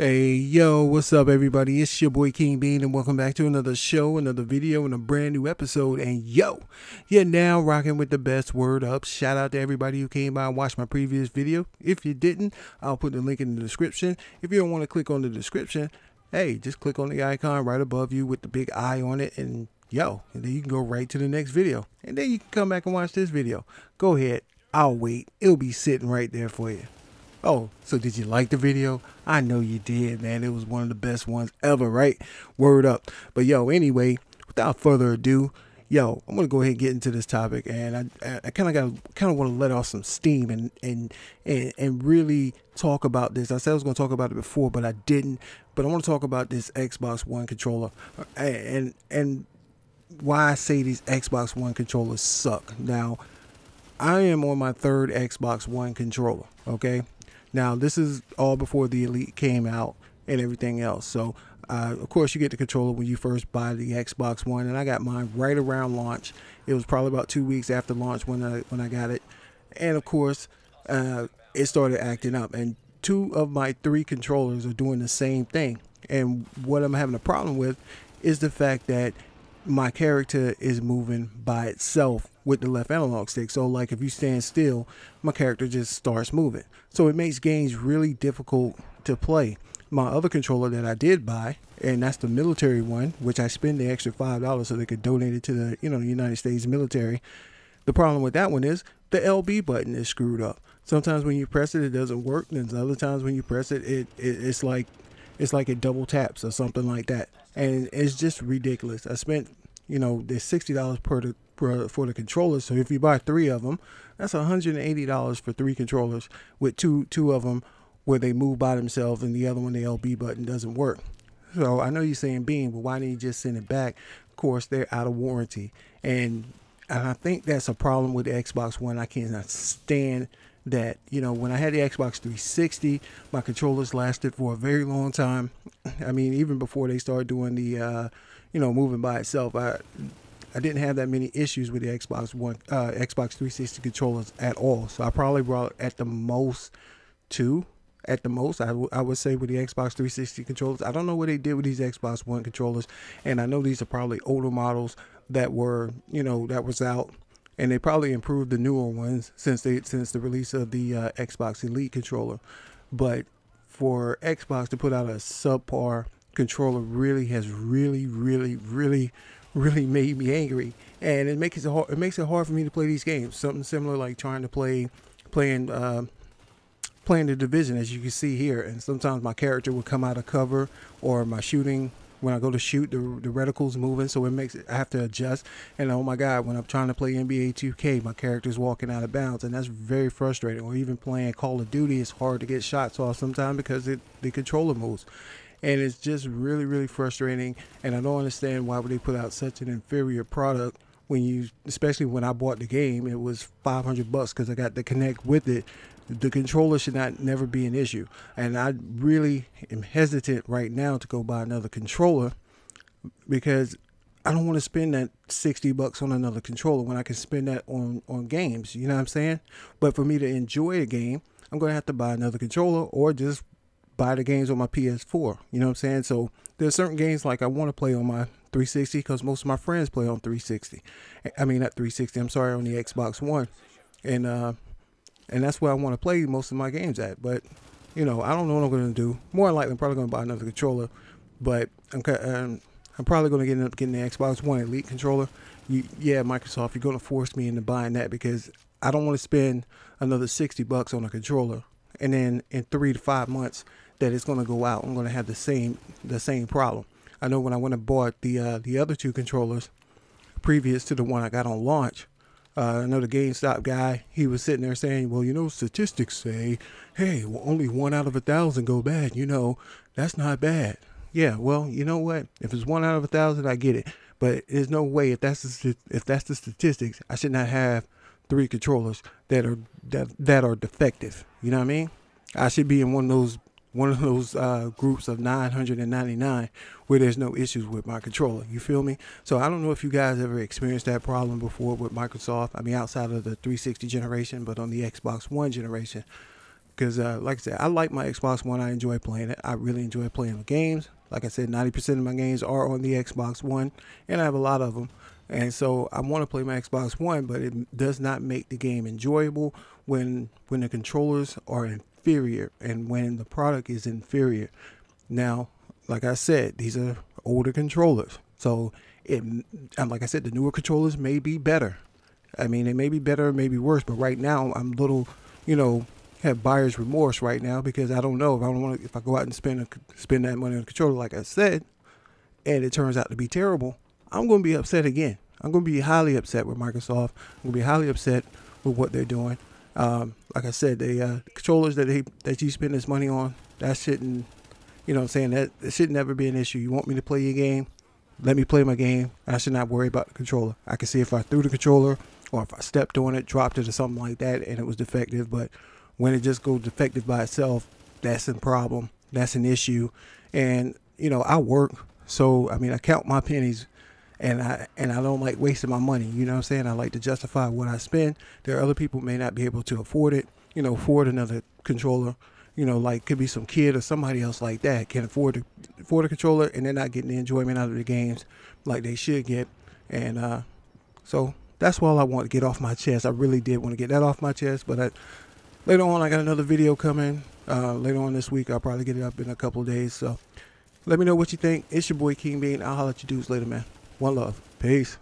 Hey, yo, what's up, everybody? It's your boy King Bean, and welcome back to another show, another video, and a brand new episode. And yo, you're now rocking with the best word up. Shout out to everybody who came by and watched my previous video. If you didn't, I'll put the link in the description. If you don't want to click on the description, hey, just click on the icon right above you with the big eye on it, and yo, and then you can go right to the next video. And then you can come back and watch this video. Go ahead, I'll wait. It'll be sitting right there for you. Oh, so did you like the video? I know you did, man. It was one of the best ones ever, right? Word up. But yo, anyway, without further ado, yo, I'm gonna go ahead and get into this topic, and I kind of want to let off some steam and really talk about this. I said I was gonna talk about it before, but I didn't. But I want to talk about this Xbox One controller, and why I say these Xbox One controllers suck. Now, I am on my third Xbox One controller. Okay. Now, this is all before the Elite came out and everything else. So, of course, you get the controller when you first buy the Xbox One, and I got mine right around launch. It was probably about 2 weeks after launch when I got it, and of course, it started acting up. And two of my three controllers are doing the same thing. And what I'm having a problem with is the fact that my character is moving by itself with the left analog stick. So like if you stand still, my character just starts moving. So it makes games really difficult to play. My other controller that I did buy, and that's the military one, which I spend the extra $5 so they could donate it to the United States military. The problem with that one is the LB button is screwed up. Sometimes when you press it, it doesn't work. And other times when you press it, it's like it double taps or something like that. And it's just ridiculous. I spent, there's $60 for the controllers. So if you buy three of them, that's $180 for three controllers with two of them where they move by themselves, and the other one, the LB button, doesn't work. So I know you're saying, Bean, but why didn't you just send it back? Of course, they're out of warranty. And I think that's a problem with the Xbox One. I cannot stand that. When I had the Xbox 360, my controllers lasted for a very long time. I mean, even before they started doing the, moving by itself, I didn't have that many issues with the Xbox 360 controllers at all. So I probably brought at the most two. At the most, I would say with the Xbox 360 controllers. I don't know what they did with these Xbox One controllers, and I know these are probably older models that were, that was out, and they probably improved the newer ones since the release of the Xbox Elite controller. But for Xbox to put out a subpar controller really has really made me angry, and it makes it hard for me to play these games. Something similar like trying to playing the Division, as you can see here. And sometimes my character would come out of cover, or my shooting, when I go to shoot, the reticle's moving, so I have to adjust. And oh my god, when I'm trying to play NBA 2K, my character's walking out of bounds, and that's very frustrating. Or even playing Call of Duty, it's hard to get shots off sometimes because the controller moves. And it's just really frustrating, and I don't understand why would they put out such an inferior product especially when I bought the game. It was $500 because I got the Connect with it. The controller should never be an issue, and I really am hesitant right now to go buy another controller because I don't want to spend that $60 on another controller when I can spend that on games. You know what I'm saying? But for me to enjoy a game, I'm going to have to buy another controller or just buy the games on my PS4. You know what I'm saying? So there's certain games like I want to play on my 360 because most of my friends play on 360. I mean, not 360. I'm sorry, on the Xbox One, and that's where I want to play most of my games at. But I don't know what I'm going to do. More than likely, I'm probably going to buy another controller. But I'm probably going to end up getting the Xbox One Elite controller. Yeah, Microsoft, you're going to force me into buying that because I don't want to spend another $60 on a controller, and then in 3 to 5 months that it's going to go out, I'm going to have the same problem. I know when I went and bought the other two controllers previous to the one I got on launch, I know the GameStop guy, he was sitting there saying, well, statistics say, hey, well, only 1 out of 1,000 go bad. That's not bad. Yeah, well, you know what? If it's 1 out of 1,000, I get it. But there's no way, if that's the statistics, I should not have 3 controllers that are defective. You know what I mean? I should be in one of those groups of 999 where there's no issues with my controller. You feel me? So I don't know if you guys ever experienced that problem before with Microsoft. I mean, outside of the 360 generation, but on the Xbox One generation. Because like I said, I like my Xbox One. I enjoy playing it. I really enjoy playing the games. Like I said, 90% of my games are on the Xbox One, and I have a lot of them. And so I want to play my Xbox One, but it does not make the game enjoyable when the controllers are inferior and when the product is inferior. Now, like I said, these are older controllers. So like I said, the newer controllers may be better. I mean, they may be better, maybe worse, but right now I'm a little, have buyer's remorse right now because I don't know if I go out and spend that money on a controller, like I said, and it turns out to be terrible, I'm going to be upset again. I'm going to be highly upset with Microsoft. I'm going to be highly upset with what they're doing. Like I said, the controllers that you spend this money on, that shouldn't, that it should never be an issue. You want me to play your game? Let me play my game. I should not worry about the controller. I can see if I threw the controller or if I stepped on it, dropped it or something like that, and it was defective. But when it just goes defective by itself, that's a problem. That's an issue. And, I work. So, I count my pennies. And I don't like wasting my money. You know what I'm saying? I like to justify what I spend. There are other people who may not be able to afford it, afford another controller. Like could be some kid or somebody else like that can afford a controller, and they're not getting the enjoyment out of the games like they should get. And so that's all I want to get off my chest. I really did want to get that off my chest. But later on, I got another video coming. Later on this week, I'll probably get it up in a couple of days. So let me know what you think. It's your boy King Bean. I'll holler at you dudes later, man. One love. Peace.